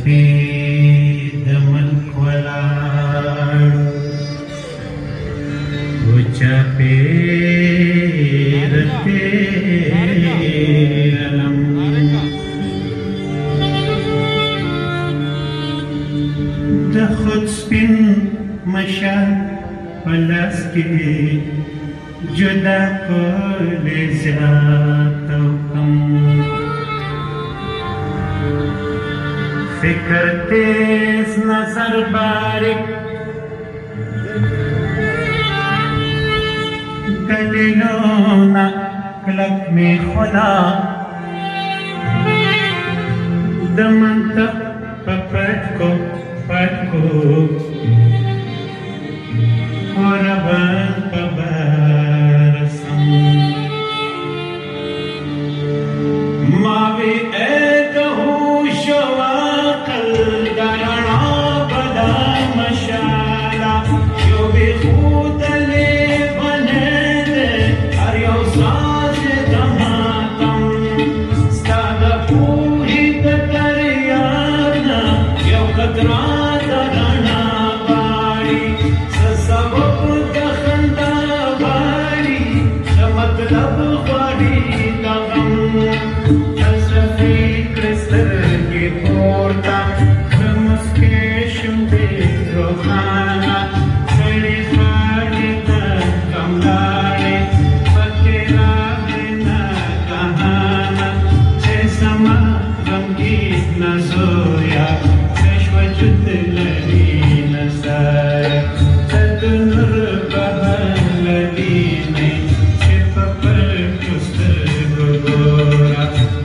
سپي د ملک ولاړ وچا پیر تیرلم د خود سپین مشال په لاس کې جدا کولی زیات او کم فکر تیز نظر باریک دلیلونه کلک میخونه د منطق په پټکو قربان په برسم ما وی ای د هوش و عقل د رڼا بلا مشاله یو بېخوده لیونی دی هر یو ساز د ماتم ستا د پوهې د دریاب نه یو قطره د رڼا غواړي څه سبب د خندا غواړي د مطلب غواړي د غم فلسفي کړې سترګې پورته د مسکۍ شونډې روښانه سړې خاړې د غم لاړې پکې راغلې ناګهانه چې زما غمګینه زویه کش وجود لري نه ځای ته د نور بهر لرینې چې په پټو سترګو ګوره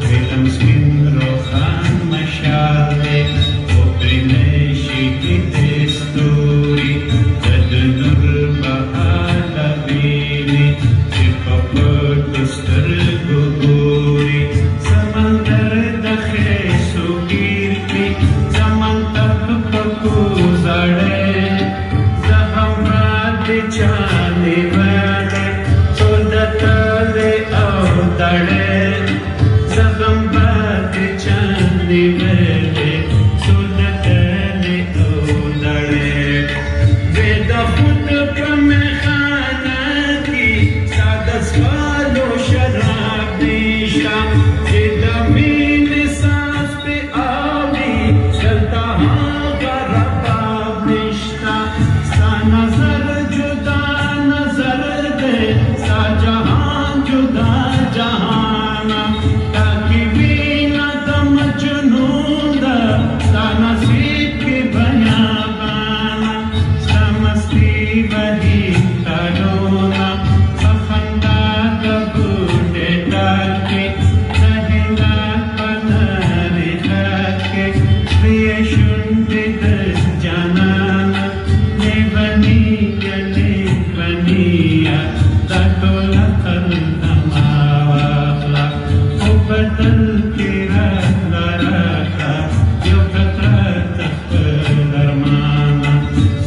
علم سپین روښان مشال دی خو پرې نشي کیدی ستوري ته د نور بهر لرینې چې په پټو سترګو ګوري سمندر د خیسو ګیر کړي زمن تک پکو زړې زه هم راتې چا نیولې څو د تلې او دړې زه هم راتې چا نیولې څو د تلې او دړې بې د خود په میخانه کې ستا د څښلو شراب نشته چې د مینې ساز پې اوري دلته هغه رباب نشته ستا نظر جدا نظر دی ستا جهان جدا جهانه تا کې وینه د مجنون ده ستا نصیب کې بیابانه ستا مستی وهي تالونه په خندا د بوډۍ ډال کې د هندات په نري خط کې سپیې شونډې د جانانه لیوني یا لیونیه دا ټول عقل زما واخله خو بدل کې راکړه یو قطره د خپل ارمانه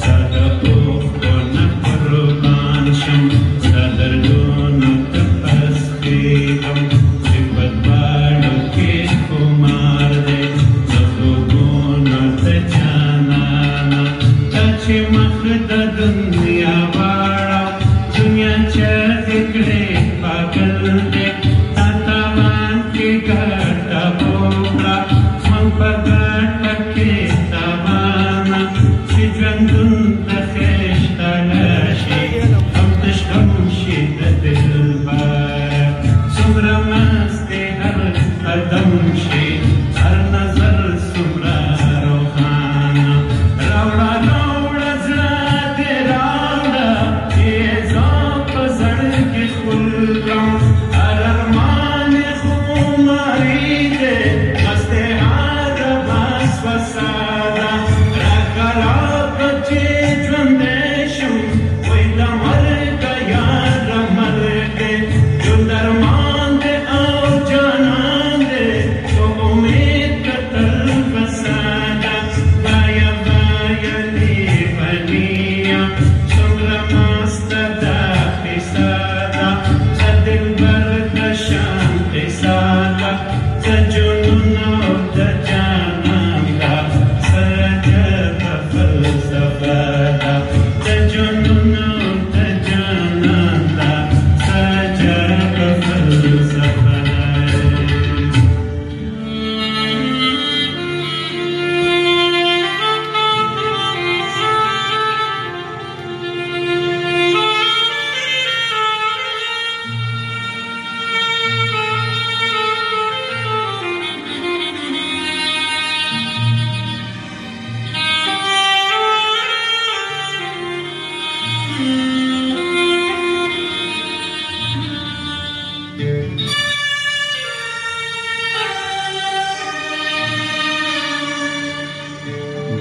ستا د اوښکو نه قربان شم ستا دردونو ته پسکېږم چې په دواړو کې خمار دی د خوبونو ته جانانه تا چې مخ د دنیا واړه دنیا چغې کړې پاگل دی تا تاوان کې ګټه وکړه موږ په ګټه کې تاوانه چې ژوندون ته خېشته راشي هم تش هم شي د دلبره څومره مستې هر قدم شي هر نظر څومره روښانه راوړه راوړه زړه دې راوړه چې زه په زړه کې ښکل کړم هر ارمان یې خماري دی مستې هر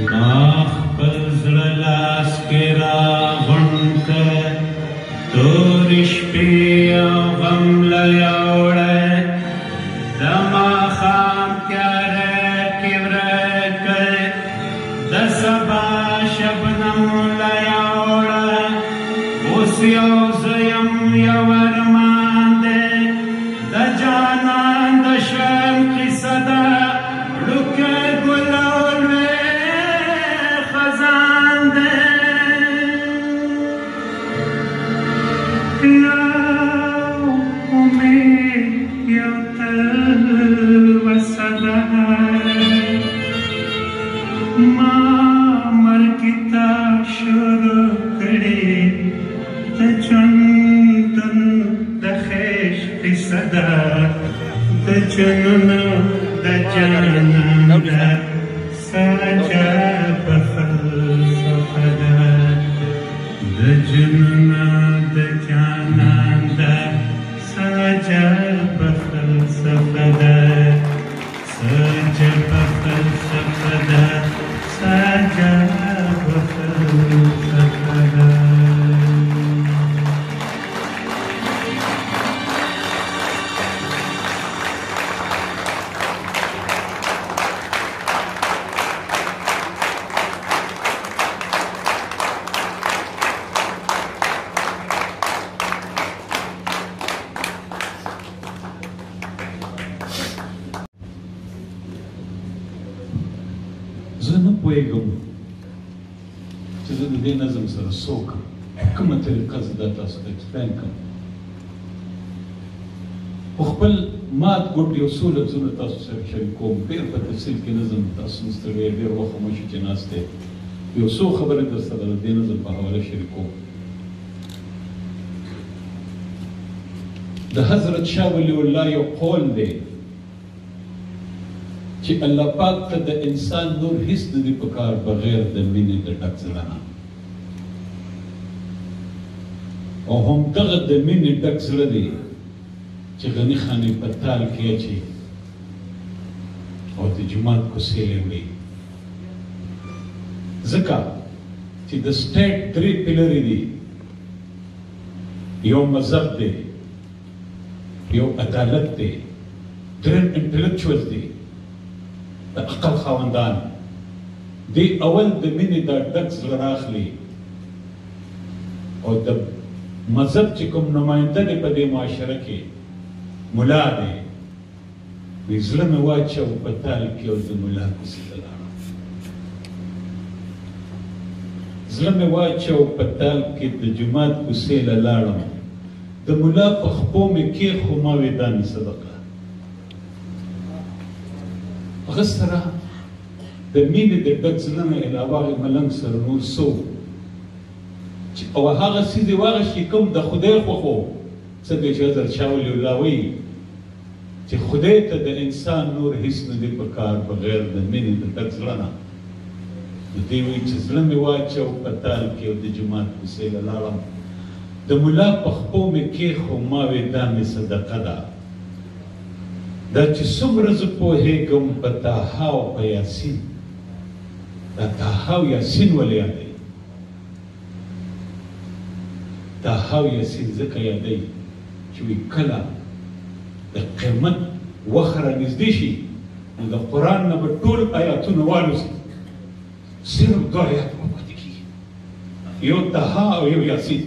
ماخ پر زړه لاس کې راغونډ کړ تورې شپې او غم له یوړی د ماښام تیاره کې ورک کړ د سبا شبنم له یوړه اوس یو زه یم یو ارمان دی د جانان د ژوند قصه ده وړوکی ګل او لوی خزان دی یو امید یو تلوسه ده ما مرګ ته شروع کړې د ژوندون د خیش قصه ده د جنونه د جانان ده ساجابه فلسفه ده د جنونه د جانان ده ساجابه فلسفه ده ساجابه فلسفه ده ساجابه فلسفه ده زه نه پوهېږم چې زه د دې نظم سره څه وکړم کومه طریقه زه دا تاسو ته ایکسپلین کړم خو خپل مات ګوټ یو څو لفظونه تاسو سره شریکوم ډېر په تفصیل کې نظم تاسو نه ستړی ډېر وخت خاموشي چې ناست دی یو څو خبرې در سره د دې نظم په حواله شریکوم د حضرت شاه ولی الله یو قول دی چې الله پاک ته د انسان نور هیڅ نه دي پکار بغیر د مینې د ډک زړه نه او همدغه د مینې ډک زړه دی چې غني خانې په تال کې اچي او د جومات کوڅې وړي ځکه چې د سټیټ 3 پلرې دي یو مذهب دی یو عدالت دی دریم انټلیکچوالز دی د عقل خاوندان دی اول د مینې دا ډک زړه راخلي او د مذهب چې کوم نماینده دی په دې معاشره کې ملا دی وی زړه مې واچو په تال کې او د ملا کوڅې ته لاړم زړه مې واچو په تال کې د جومات کوڅې له لاړم د ملا په خپو مې کېښو ما وې دا مې صدقه هغه سره د مینې د ډک زړه نه علاوه ملنګ سره نور څه او هغه څیز واغه چې کوم د خدای خوښو څه دی چې حضرت شاه ولی الله وایي چې خدای ته د انسان نور هیڅ نه دی پکار بغیر د مینې د ډک زړه نه نو دی وایي چې زړه مې واچو په تال کې او د جومات کوڅې له لاړم د ملا په خپو مې کېښو ما وې دا مې صدقه ده دا چې څومره زه پوهېږم په طه او په یاسین دا طه او یاسین ولې یادوي طه او یاسین ځکه یادوي چې وایي کله د قیامت وخت رانږدې شي نو د قرآن نه به ټول آیاتونه والوځي صرف 2 آیات به پاتې کېږي یو طه او یو یاسین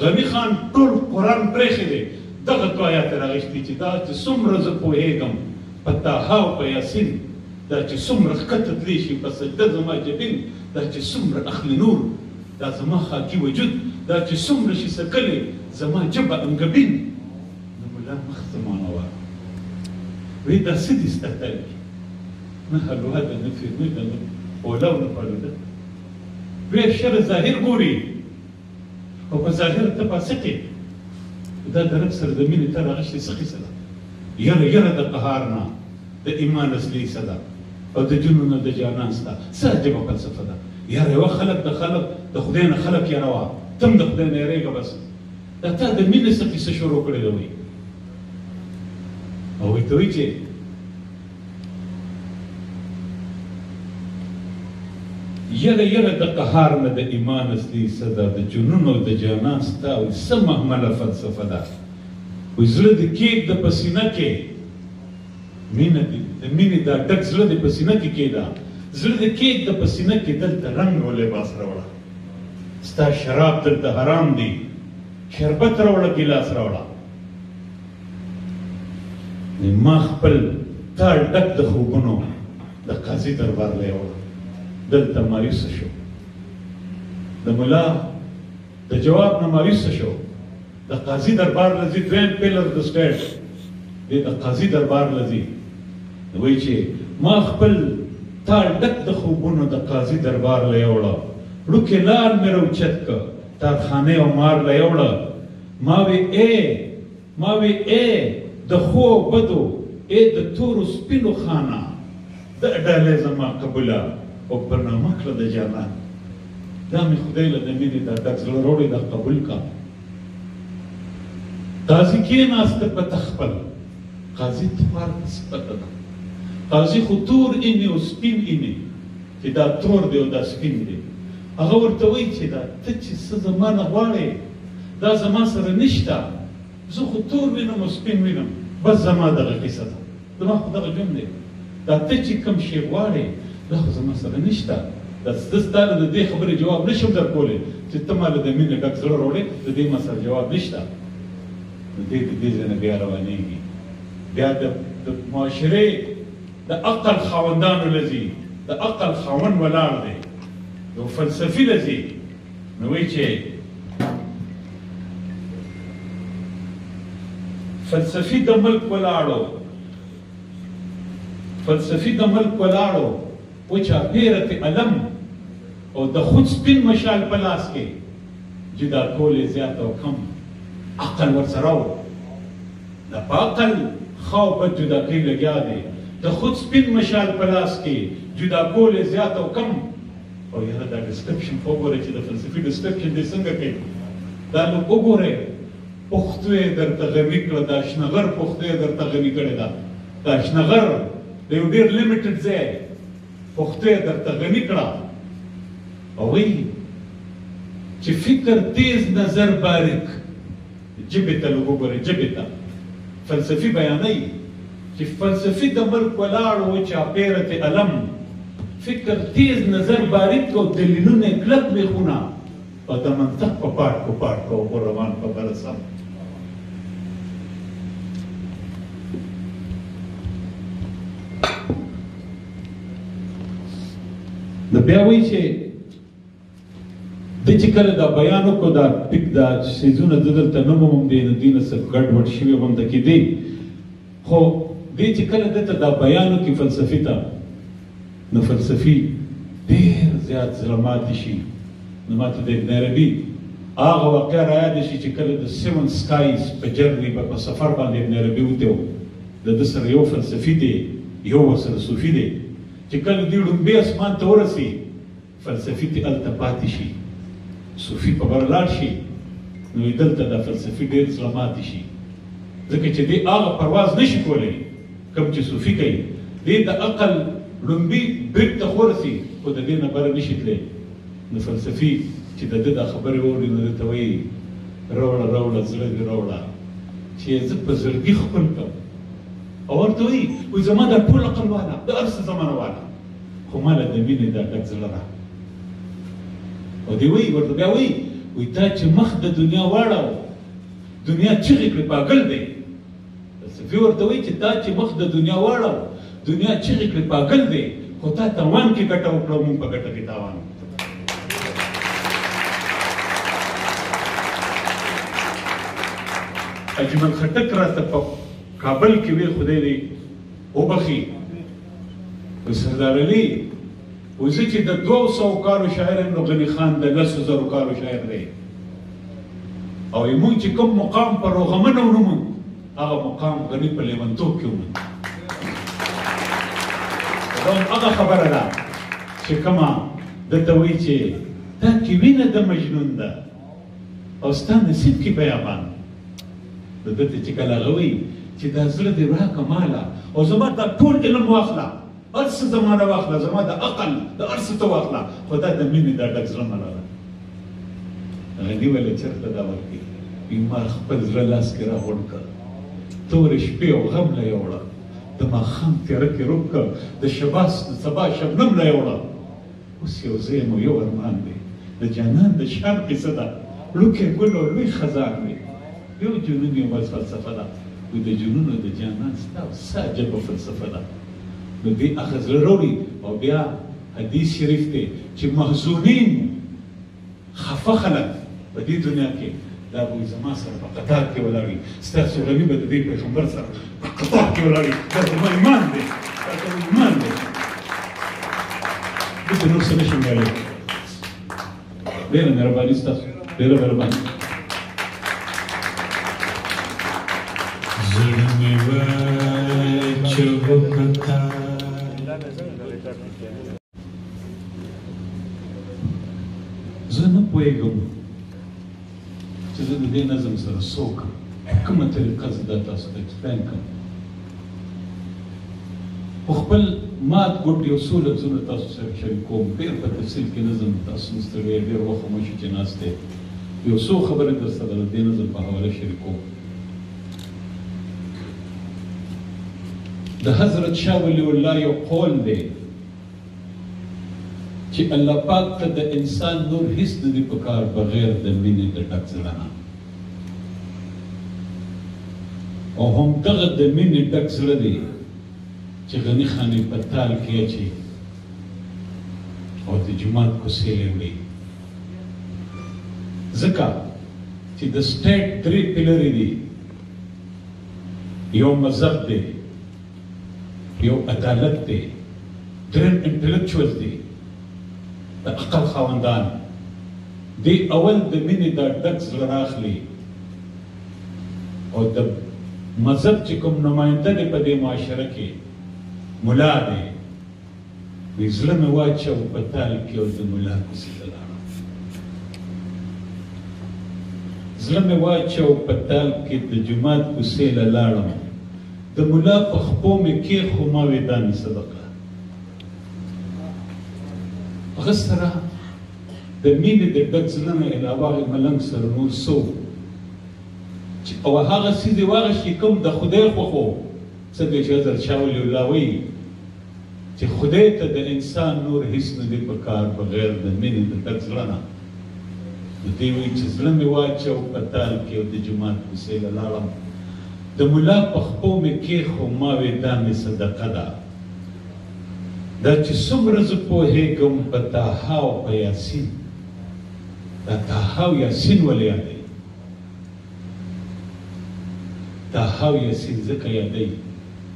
غني خان ټول قرآن پرېښی دی دغه 2 آیات راغشتي چې دا چې څومره زه پوهېږم په طه او په یاسین دا چې څومره ښکته تللی شي په سجده زما جبین دا چې څومره اخلي نور دا زما خاکي وجود دا چې څومره شي سکلی زما جبه انګبین نو ملا مخ زمانه وه وایي دا څه دي ستا تل نه حلوا ده نه فیرمي ده نه اوله او نه پړو ده وایي شر ظاهر ګوري او په ظاهر ته فاسقې دا د رب سره د مینې ته راغشتې څه قیصه ده یره د قهار نه د ایمان اصلي څه ده او د جنون د جانان ستا څه عجبه فلسفه ده یاره یوه خلک د خدای نه خلک یروه تم د خدای نه یریږه بس دا تا د مینې څه قیصه شروع کړې ده وایي او ورته وایي چې یره یره د قهار نه د ایمان اصلي صدا د جنون او د جانان ستا وي څه محمله فلسفه ده وایي زړه د کیک د په سینه کې مینه دي د مینې دا ډک زړه د په سینه کې کېده زړه د کیک د په سینه کې دلته رنګ او لباس راوړه ستا شراب دلته حرام دي شربت راوړه ګیلاس راوړه ما خپل تال ډک د خوبونو د قاضي دربار له یوړه دلته مایوسه شو د ملا د جواب نه مایوسه شو د قاضي دربار له ځي دویم پیلر د سټیټ دی د قاضي دربار له ځي وایي چې ما خپل تال ډک د خوبونو د قاضي دربار له یوړه وړوکې لار مې راوچت که تارخانې او مار له یوړه ما وی ای د خو بدو ای د تورو سپینو خانه د ډالۍ زما قبوله او پر نامه کړه د جانان دا مې خدای له د مینې دا ډک زړه راوړی دا قبول کا قاضي کېناسته په تخپل قاضي توار سپته ده قاضي خو تور اینې او سپین اینې چې دا تور دی او دا سپین دی هغه ورته وایي چې دا ته چې څه زما نه غواړې دا زما سره نشته زه خو تور وینم او سپین وینم بس زما دغه قصه ده زما خو دغه ژوند دی دا ته چې کوم شی غواړې دا خو زما سره نشته دا زه ستا د دې خبرې جواب نشم درکولی چې ته ما له د مینې ډک زړه راوړې د دې ما سره جواب نشته نو دې د دې ځای نه بیا روانېږي بیا د معاشرې د عقل خاوندانو له ځي د عقل خاوند ولاړ دی یو فلسفي له ځي نو وایي چې فلسفي د ملک ولاړو و چاپیرت علم او د خود سپین مشال په لاس کې جدا کول زیات او کم عقل ورسره و د په عقل خو په جدا کې لګیا دی د خود سپین مشال په لاس کې جدا کول زیات او کم او یاره دا ډسکرپشن خو وګورئ چې د فلسفي ډسکرپشن دی څنګه کوي دا نو وګورئ پښتو یې درته غني کړه دا شنغر پښتو یې درته غني کړې ده دا شنغر د یو ډېر لیمیټډ ځای پښتو یې درته غني کړه او وایي چې فکر تیز نظر باریک جبې ته لږ وګورئ جبې ته فلسفي بیانوي چې فلسفي د ملک ولاړ و چاپیرت علم فکر تیز نظر باریک او دلیلونه کلک میخونه او د منطق په پاټ کو روان په برسم د بیا وایي چې د چې کله دا بیان وکړو دا پک دا څیزونه زه دلته نه مومم دی د دې نه څه ګډوډ شوي هم د کېدی خو دی چې کله دلته دا بیان وکړي فلسفي ته نو فلسفي ډېر زیات زړه ماتې شي نو ماته د ابن عربي هغه واقعه رایاد شي چې کله د سیون سکایز په جرني په سفر باندې ابن عربي وته و د ده سره یو فلسفي دی یو ورسره صوفي دی چې کله دوی ړومبې اسمان ته ورسي فلسفي ته هلته پاتې شي صوفي په بر لاړ شي نو دلته دا فلسفي ډېر زړه ماتې شي ځکه چې دی هغه پرواز نشي کولی کوم چې صوفي کوي دی د عقل ړومبي برید ته ورسي خو د دې نه بره نشي تللی نو فلسفي چې د ده دا خبرې واوري نو درته وایي راوړه زړه دې راوړه چې زه په زړګي خپل کړم او ورته وایي زما دا ټول عقل والا د هر څه زمانه والا خو ما له د مینې دا ډک زړه را او دی وایي ورته بیا وایي تا چې مخ د دنیا واړو دنیا چغې کړې پاگل دی فلسفي ورته وایي چې تا چې مخ د دنیا واړو دنیا چغې کړې پاگل دی خو تا تاوان کې ګټه وکړه مونږ په ګټه کې تاوان اجمل خټک راته په کابل کې وی خدای دې وبخي سردار علي وزه چې د 200 کارو شاعر نو غني خان د 10000 کارو شاعر دی او موږ چې کوم مقام پر روغمنه ونوم هغه مقام غني په لیونتوب کې ونوم دا هغه خبره ده چې کما دته وی چې دا کې وینه د مجنون ده او ستاسو نصیب کې بیابان دته چې کله غوي چې دا زړه دې راکه مالا او زما دا ټول علم واخله هر څه زما نه واخله، زما د عقل د هر څه ته واخله، خو دا د مینې دا ډک زړه مه لره. غني ویله چېرته دا ورکوي؟ وي ما خپل زړه لاس کې راغونډ کړ، تورې شپې او غم له یوړه، د ماښام تیاره کې روب کړ، د سبا شبنم له یوړه. اوس یو زه یم او یو ارمان دی، د جانان د شان قصه ده، لوکی ګل او لوی خزان دی، یو جنون یو بس فلسفه ده، وي د جنون او د جانان ستا او ستا عجبه فلسفه ده. نو دې هغه زړه راوړي او بیا حدیث شریف دی چې محزونین خفه خلک په دې دنیا کې دا به زما سره په قطار کې ولاړ وي، ستاسو غني به د دې پیغمبر سره په قطار کې ولاړ وي. دا زما ایمان دی، دا زما ایمان دی. دلته نور څه نشم ویلی. ډېره مهرباني ستاسو، ډېره مهرباني. زړه مې واچوه په تا، زه نه پوهېږم چې زه د دې نظم سره څه وکړم، کومه طریقه زه دا تاسو ته ایکسپلین کړم. خو خپل مات ګوټ یو څو لفظونه تاسو سره شریکوم، ډېر په تفصیل کې نظم تاسو نه ستړی، ډېر وخت مو شي چې ناست دی، یو څو خبرې در سره د دې نظم په حواله شریکوم. د حضرت شاه ولی الله یو قول دی چې الله پاک ته د انسان نور هیڅ نه دي پکار بغیر د مینې د ډک زړه نه، او همدغه د مینې ډک زړه دی چې غني خان یې په تال کې اچي او د جومات کوڅې یې وړي. ځکه چې د سټیټ 3 پلرې دي، یو مذهب دی، یو عدالت دی، دریم انټلیکچوالز دی، د عقل خاوندان دی. اول د مینې دا ډک زړه راخلي او د مذهب چې کوم نماینده دی په دې معاشره کې ملا دی، وی زړه مې واچوه په تال کې او د ملا کوڅې ته لاړم. زړه مې واچوه په تال کې د جومات کوڅې له لاړم، د ملا په خپو مې کېښو ما وې دا مې صدقه. هغه سره د مینې د ډک زړه نه علاوه هغې ملنګ سره نور څه او هغه څیز یې واغه چې کوم د خدای خوښو څه دی چې حضرت شاه ولی الله وایي چې خدای ته د انسان نور هیڅ نه دی پکار بغیر د مینې د ډک زړه نه. نو دی وایي چې زړه مې واچوه په تال کې او د جومات کوڅې له لاړم، د ملا په خپو مې کېښو ما وې دا مې صدقه ده. دا چې څومره زه پوهېږم په طه او په یاسین، دا طه او یاسین ولې یادوي؟ طه او یاسین ځکه یادوي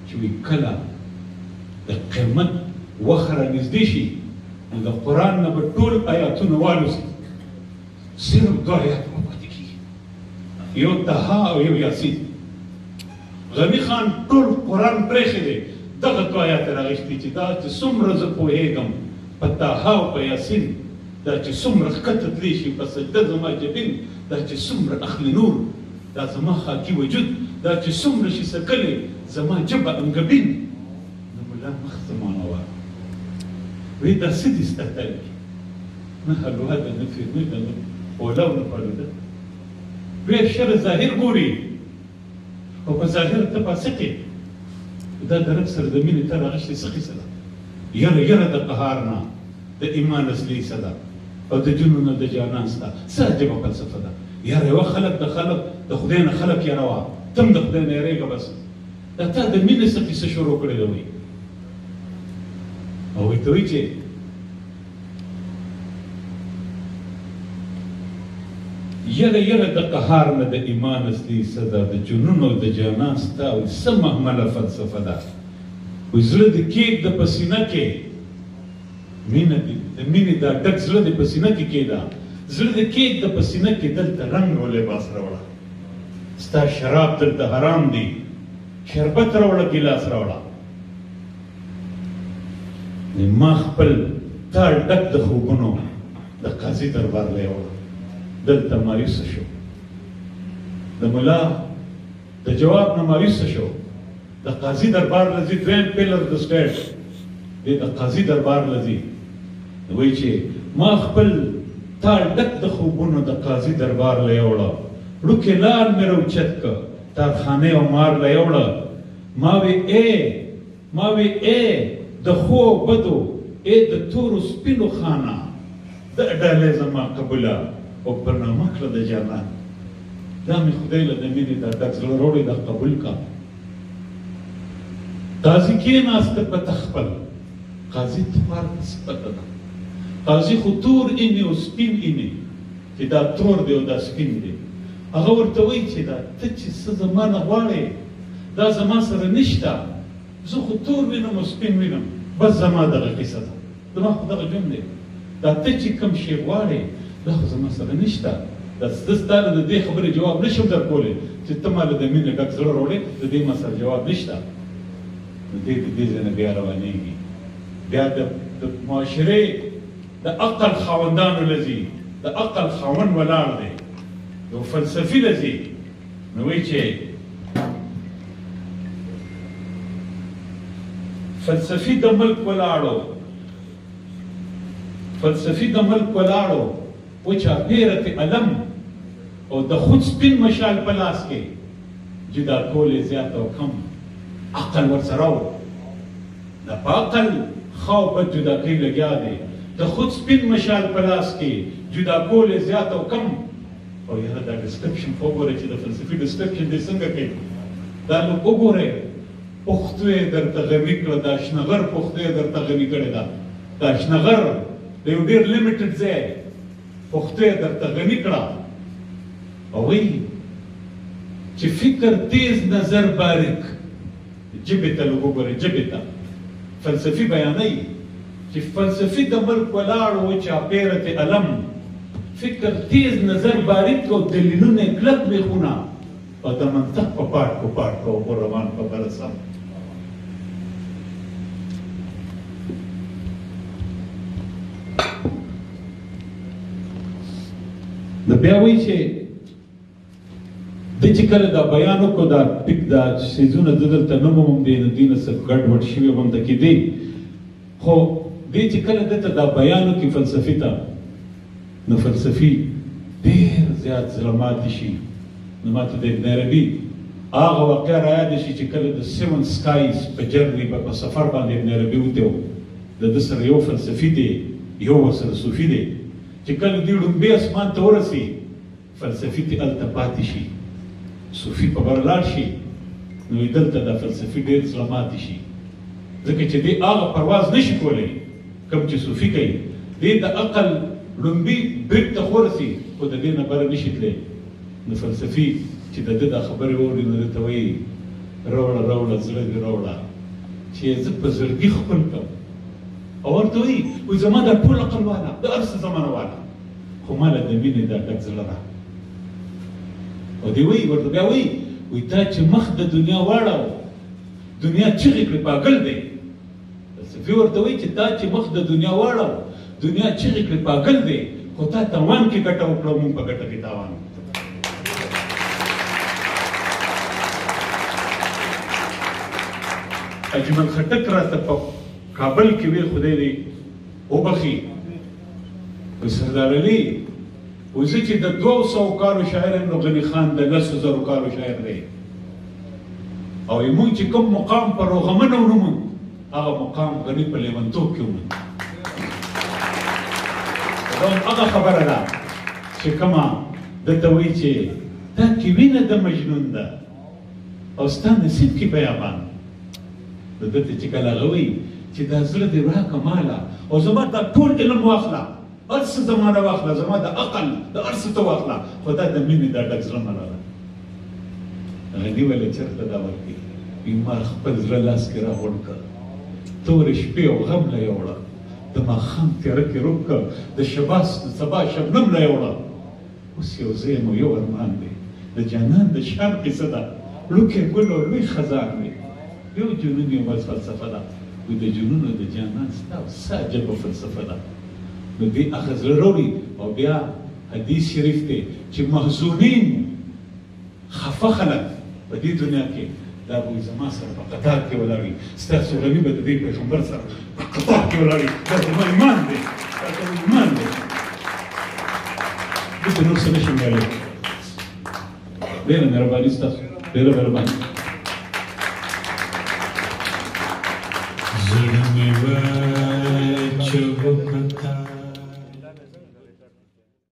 چې وایي کله د قیامت وخت رانږدې شي نو د قرآن نه به ټول آیاتونه والوځي، صرف 2 آیات به پاتې کېږي، یو طه او یو یاسین. غني خان ټول قرآن پرېښی دی، دغه 2 آیات راغشتي چې دا چې څومره زه پوهېږم په طه او په یاسین، دا چې څومره ښکته تللی شي په سجده زما جبین، دا چې څومره اخلي نور، دا زما خاکي وجود، دا چې څومره شي سکلی زما جبه انګبین. نو ملا مخ زمانه وه وایي دا څه دي ستا تل کې؟ نه حلوا ده، نه فیرمي ده، نه اوله او نه فالوده. وایي شر ظاهر ګوري او په ظاهر ته فاسقې، دا د رب سره د مینې ته راغشتې څه قیصه ده؟ یره د قهار نه د ایمان اصلي څه ده او د جنون نه د جانان سته څه عجبه فلسفه ده. یاره یوه خلک د خدای نه خلک یروه، ته هم د خدای نه یریږه بس. دا تا د مینې څه قیصه شروع کړې ده وایي، او ورته وایي چې یره د قهار نه د ایمان اصلي څه ده، د جنون او د جانان ستا وایي څه محمله فلسفه ده. وایي زړه د کیک د په سینه کې مینه دي، د مینې دا ډک زړه د په سینه کې کېده، زړه د کیک د په سینه کې دلته رنګ او لباس راوړه، ستا شراب دلته حرام دي، شربت راوړه، ګیلاس راوړه. ما خپل تال ډک د خوبونو د قاضي دربار له یوړه، دلته مایوسه شو، د ملا د جواب نه مایوسه شو، د قاضي دربار له ځي 2 پلر د سټیټ دی د قاضي دربار له ځي وایي چې ما خپل تال ډک د خوبونو د قاضي دربار له یوړه وړوکی لار مې راوچت که تارخانې او مار له یوړه ما وی د ښو بدو د تورو سپینو خانه د ډالۍ زما قبوله او پر نامه کړه د جانان دا مې خدای له د مینې دا ډک زړه راوړی دا قبول کا قاضي کېناسته په تخپل قاضي تخوار صفته ده قاضي خو تور اینې او سپین اینې چې دا تور دی او دا سپین دی هغه ورته وایي چې دا ته چې څه زما نه غواړې دا زما سره نشته زه خو تور وینم او سپین وینم بس زما دغه قصه ده زما خو دغه ژوند دی دا ته چې کوم شی غواړې دا خو زما سره نشته زه ستا له د دې خبرې جواب نشم درکولی چې ته ما له د مینې ډک زړه راوړې د دې ما سره جواب نشته نو دی د دې ځای نه بیا روانېږي بیا د معاشرې د عقل خاوندانو له ځي د عقل خاوند ولاړ دی یو فلسفي له ځي نو وایي چې فلسفي د ملک ولاړو و چاپېره ته علم او د خود سپین مشال په لاس کې جدا کول یې زیات او کم عقل ورسره و د په عقل ښه او بد جدا کوي لګیا دی د خود سپین مشال په لاس کې جدا کول یې زیات او کم او یاره دا ډسکرپشن خو وګورئ چې د فلسفي ډسکرپشن دی څنګه کوي دا نو وګورئ پښتو یې درته غني کړه دا شنغر پښتو یې درته غني کړې ده دا شنغر د یو ډېر لیمیټډ ځای پښتو یې درته غني کړه او وایي چې فکر تیز نظر باریک جبې ته لږ وګورئ جبې ته فلسفي بیانوي چې فلسفي د ملک ولاړ و چاپېره ته علم فکر تیز نظر باریک او دلیلونه کلک میخونه او د منطق په پاټ کو روان په برسم د بیا وایي چې د چې کله دا بیان وکړو دا ټیک دا څیزونه زه دلته نه مومم دی د دوی نه څه ګډوډ شوي هم ته کېدی خو دی چې کله دلته دا بیان وکړي فلسفي ته نو فلسفي ډېر زیات زړه ماتې شي نو ماته د ابن عربي هغه واقعه رایاده شي چې کله د سیون سکایز په جرني په سفر باندې ابن عربي وتی و د ده سره یو فلسفي دی یو ورسره صوفي دی چې کله دوی ړومبې اسمان ته ورسي فلسفي ته هلته پاتې شي صوفي په بر لاړ شي نو دلته دا فلسفي ډېر زړه ماتې شي ځکه چې دی هغه پرواز نشي کولی کوم چې صوفي کوي دی د عقل ړومبي برید ته ورسي خو د دې نه بره نشي تللی نو فلسفي چې د ده دا خبرې واوري نو درته وایي راوړه زړه دې راوړه چې زه په زړګي خپل کړم او ورته وایي زما دا ټول عقل والا د هر څه زمانه والا خو ما له د مینې دا ډک زړه را او دی وایي ورته بیا وایي تا چې مخ د دنیا واړو دنیا چغې کړې پاگل دی فلسفي ورته وایي چې تا چې مخ د دنیا واړو دنیا چغې کړې پاگل دی خو تا تاوان کې ګټه وکړه مونږ په ګټه کې تاوان اجمل خټک راته په کابل کې وی خدای دې وبخي سردار علي وزه چې د 200 کالو شاعر نو غني خان د 10,000 کالو شاعر دی او موږ چې کوم مقام پر روغمن ونومو هغه مقام غني په لیونتوب کې ونومو دا هغه خبره ده چې کما دته وی چې دا کې وینه د مجنون ده او ستا نصیب کې بیابان د دته چې کله غوي چې دا زړه دې راکه مالا او زما دا ټول علم واخله هر څه زما نه واخله زما د عقل د هر څه ته واخله خو دا د مینې دا ډک زړه مه راله غني ویله چېرته دا ورکړي وي ما خپل زړه لاس کې راغونډ کړ تورې شپې او غم له یوړه د ماښام تیاره کې روب کړ د سبا شبنم له یوړه اوس یو ځای مو یو ارمان دی د جانان د شام کیسه ده لوکې ګل او لوی خزان دی یو جنون یو بس فلسفه ده وي د جنونو د جانان ستا ستا عجبه فلسفه ده نو دې هغه زړه راوړي او بیا حدیث شریف دی چې محزونین خفه خلک په دې دنیا کې دا به زما سره په قطار کې ولاړ وي ستاسو غني به د دې پیغمبر سره په قطار کې ولاړ وي دا زما ایمان دی دا زما ایمان دی دلته نور څه نشم ویلی ډېره مهرباني ستاسو ډېره مهرباني